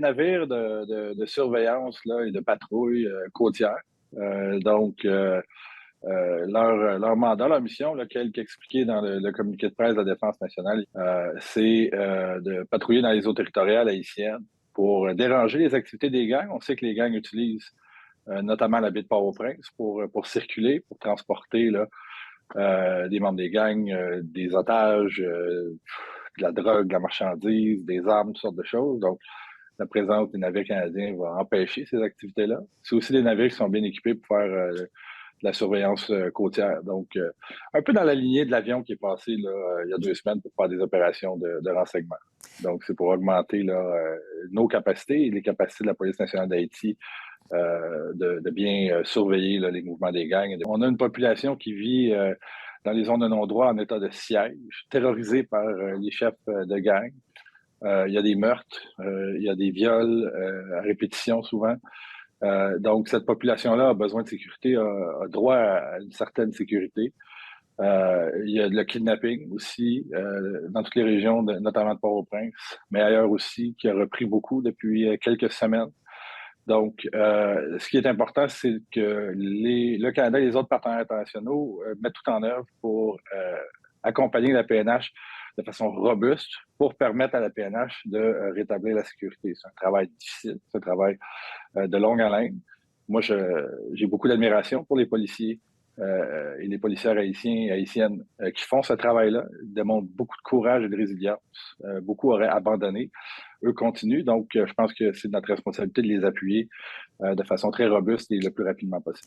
navires de surveillance là, et de patrouille côtière. Leur mandat, leur mission, là, qu'expliqué dans le communiqué de presse de la Défense nationale, c'est de patrouiller dans les eaux territoriales haïtiennes pour déranger les activités des gangs. On sait que les gangs utilisent notamment la baie de Port-au-Prince pour circuler, pour transporter là, des membres des gangs, des otages, de la drogue, de la marchandise, des armes, toutes sortes de choses. Donc, la présence des navires canadiens va empêcher ces activités-là. C'est aussi des navires qui sont bien équipés pour faire de la surveillance côtière. Donc, un peu dans la lignée de l'avion qui est passé là, il y a 2 semaines pour faire des opérations de renseignement. Donc, c'est pour augmenter là, nos capacités et les capacités de la Police nationale d'Haïti de bien surveiller là, les mouvements des gangs. On a une population qui vit dans les zones de non-droit en état de siège, terrorisée par les chefs de gangs. Il y a des meurtres, il y a des viols à répétition souvent. Donc, cette population-là a besoin de sécurité, a droit à une certaine sécurité. Il y a le kidnapping aussi dans toutes les régions, notamment de Port-au-Prince, mais ailleurs aussi, qui a repris beaucoup depuis quelques semaines. Donc, ce qui est important, c'est que le Canada et les autres partenaires internationaux mettent tout en œuvre pour accompagner la PNH de façon robuste pour permettre à la PNH de rétablir la sécurité. C'est un travail difficile, c'est un travail de longue haleine. Moi, j'ai beaucoup d'admiration pour les policiers et les policières haïtiens et haïtiennes qui font ce travail-là. Ils démontrent beaucoup de courage et de résilience. Beaucoup auraient abandonné. Eux continuent. Donc, je pense que c'est notre responsabilité de les appuyer de façon très robuste et le plus rapidement possible.